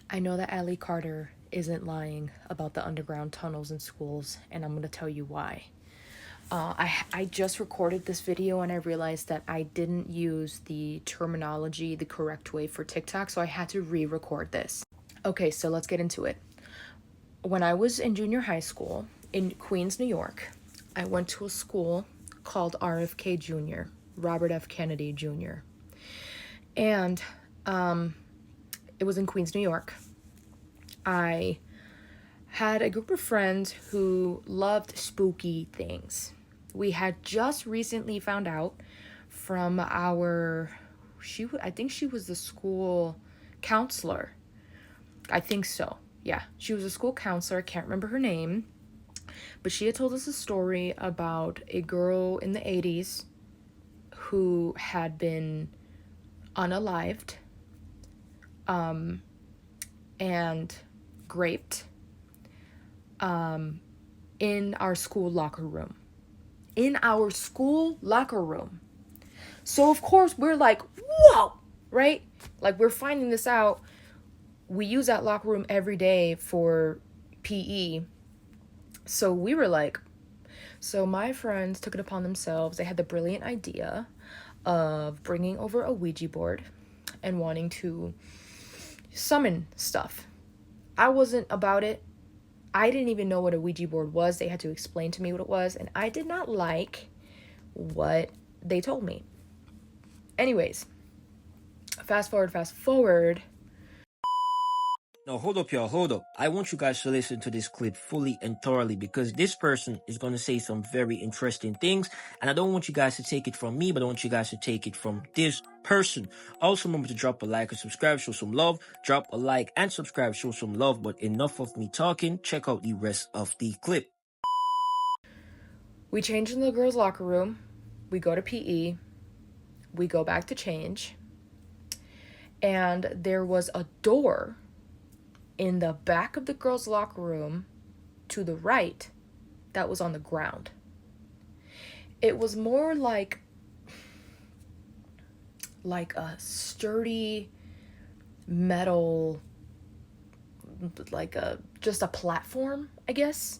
I know that Allie Carter isn't lying about the underground tunnels in schools, and I'm going to tell you why. I just recorded this video and I realized that I didn't use the terminology the correct way for TikTok, so I had to re-record this. Okay, so let's get into it. When I was in junior high school in Queens, New York, I went to a school called RFK Jr., Robert F. Kennedy Jr. And it was in Queens, New York. I had a group of friends who loved spooky things. We had just recently found out from I think she was the school counselor. I think so. Yeah, she was a school counselor. I can't remember her name. But she had told us a story about a girl in the 80s who had been unalived and raped in our school locker room. In our school locker room. So, of course, we're like, whoa, right? Like, we're finding this out. We use that locker room every day for PE. So we were like, so my friends took it upon themselves. They had the brilliant idea of bringing over a Ouija board and wanting to summon stuff. I wasn't about it. I didn't even know what a Ouija board was. They had to explain to me what it was, and I did not like what they told me. Anyways, fast forward. No, hold up, y'all. Hold up. I want you guys to listen to this clip fully and thoroughly because this person is going to say some very interesting things. And I don't want you guys to take it from me, but I want you guys to take it from this person. Also, remember to drop a like and subscribe, show some love. Drop a like and subscribe, show some love. But enough of me talking. Check out the rest of the clip. We change in the girls' locker room. We go to PE. We go back to change. And there was a door in the back of the girls' locker room to the right that was on the ground. It was more like a sturdy metal, just a platform, I guess.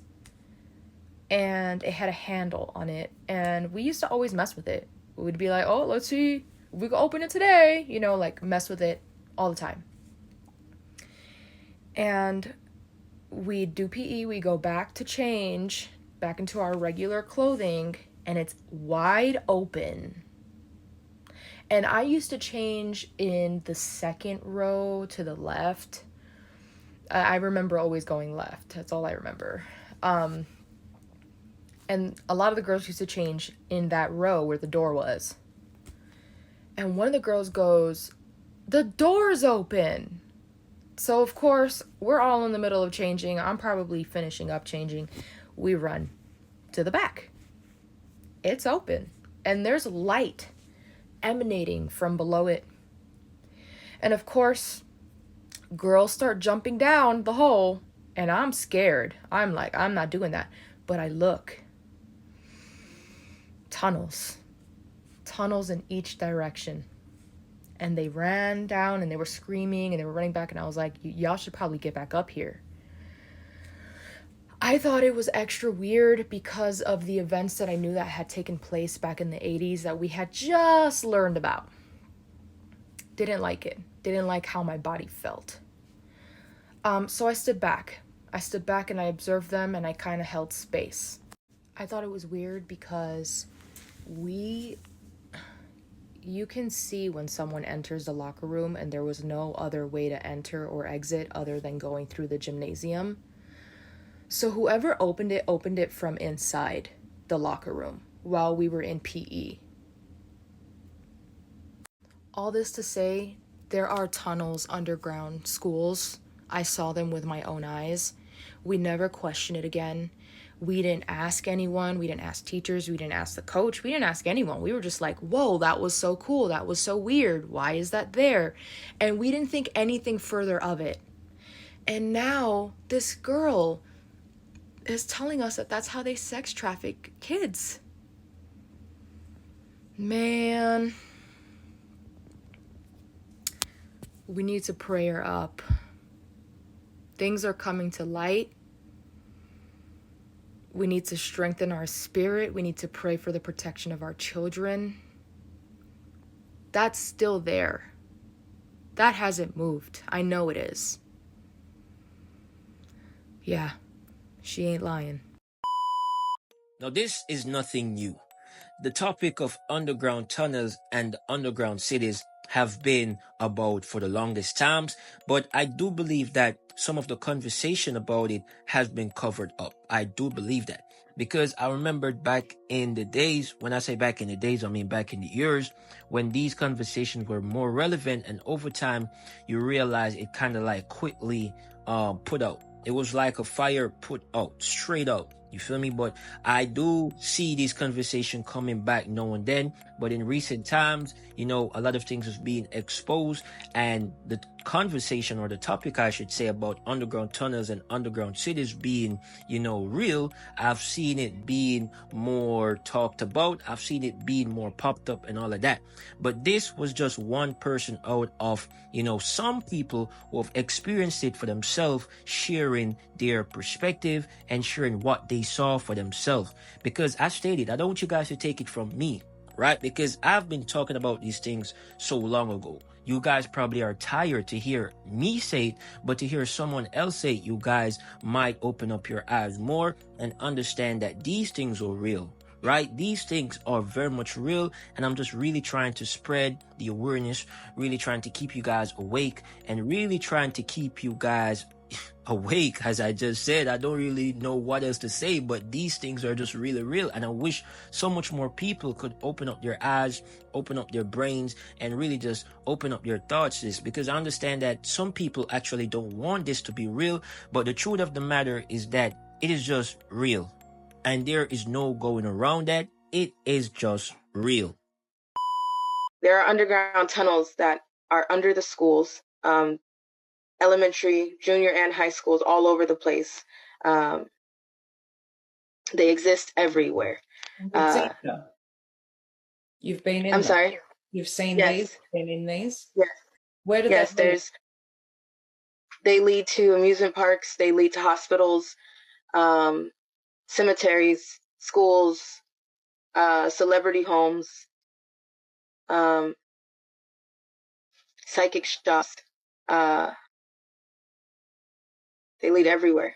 And it had a handle on it, and we used to always mess with it. We'd be like, oh, let's see if we can open it today, like mess with it all the time. And we do PE, we go back to change, back into our regular clothing, and it's wide open. And I used to change in the second row to the left. I remember always going left. That's all I remember. And a lot of the girls used to change in that row where the door was. And one of the girls goes, "The door's open." So, of course, we're all in the middle of changing. I'm probably finishing up changing. We run to the back. It's open. And there's light emanating from below it. And, of course, girls start jumping down the hole. And I'm scared. I'm like, I'm not doing that. But I look. Tunnels in each direction. And they ran down and they were screaming and they were running back, and I was like, y'all should probably get back up here. I thought it was extra weird because of the events that I knew that had taken place back in the 80s that we had just learned about. Didn't like it. Didn't like how my body felt. So I stood back. And I observed them, and I kind of held space. I thought it was weird because you can see when someone enters the locker room and there was no other way to enter or exit other than going through the gymnasium. So whoever opened it from inside the locker room while we were in PE. All this to say, there are tunnels underground schools. I saw them with my own eyes. We never questioned it again. We didn't ask anyone. We didn't ask teachers. We didn't ask the coach. We didn't ask anyone. We were just like, whoa, that was so cool. That was so weird. Why is that there? And we didn't think anything further of it. And now this girl is telling us that that's how they sex traffic kids. Man, we need to pray her up. Things are coming to light. We need to strengthen our spirit. We need to pray for the protection of our children. That's still there. That hasn't moved. I know it is. Yeah, she ain't lying. Now, this is nothing new. The topic of underground tunnels and underground cities have been about for the longest times, but I do believe that some of the conversation about it has been covered up. I do believe that because I remembered back in the days, when I say back in the days, I mean back in the years when these conversations were more relevant, and over time you realize it kind of like quickly put out. It was like a fire put out, straight out. You feel me? But I do see these conversations coming back now and then. But in recent times, a lot of things is being exposed, and the conversation, or the topic I should say, about underground tunnels and underground cities being, real, I've seen it being more talked about. I've seen it being more popped up and all of that. But this was just one person out of, some people who have experienced it for themselves, sharing their perspective and sharing what they saw for themselves. Because I stated, I don't want you guys to take it from me, right? Because I've been talking about these things so long ago. You guys probably are tired to hear me say it, but to hear someone else say it, you guys might open up your eyes more and understand that these things are real, right? These things are very much real, and I'm just really trying to spread the awareness, really trying to keep you guys awake, and really trying to keep you guys awake. As I just said, I don't really know what else to say, but these things are just really real, and I wish so much more people could open up their eyes, open up their brains, and really just open up their thoughts to this, because I understand that some people actually don't want this to be real, but the truth of the matter is that it is just real, and there is no going around that. It is just real. There are underground tunnels that are under the schools, elementary, junior, and high schools all over the place. They exist everywhere. You've been in I'm them. sorry? You've seen Yes. these, been in these? Yes. Where do Yes, they lead? they lead to amusement parks, they lead to hospitals, cemeteries, schools, celebrity homes, psychic shops. They lead everywhere.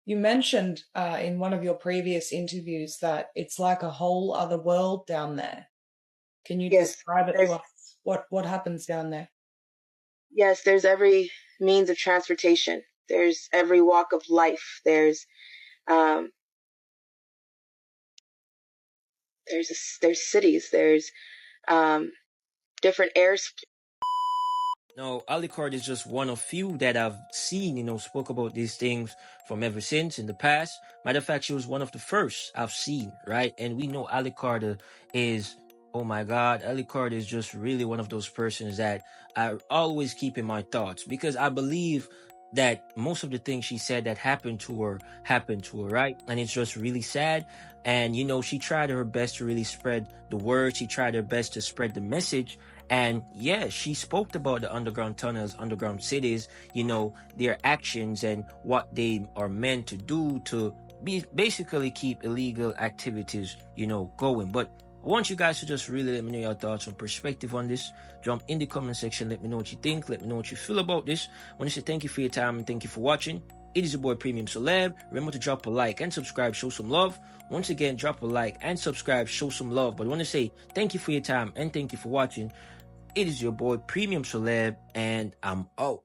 You mentioned in one of your previous interviews that it's like a whole other world down there. Can you Yes, describe it to us? What happens down there? Yes, there's every means of transportation. There's every walk of life. There's cities. There's different airs. Now, Alicard is just one of few that I've seen, spoke about these things from ever since in the past. Matter of fact, she was one of the first I've seen, right? And we know Alicard is, oh my God, Alicard is just really one of those persons that I always keep in my thoughts, because I believe that most of the things she said that happened to her, right? And it's just really sad. And, she tried her best to really spread the word. She tried her best to spread the message. And yeah, she spoke about the underground tunnels, underground cities, their actions and what they are meant to do to basically keep illegal activities, going. But I want you guys to just really let me know your thoughts and perspective on this. Jump in the comment section. Let me know what you think. Let me know what you feel about this. I want to say thank you for your time and thank you for watching. It is your boy Premium Celeb. Remember to drop a like and subscribe, show some love. Once again, drop a like and subscribe, show some love. But I want to say thank you for your time and thank you for watching. It is your boy Premium Celeb, and I'm out.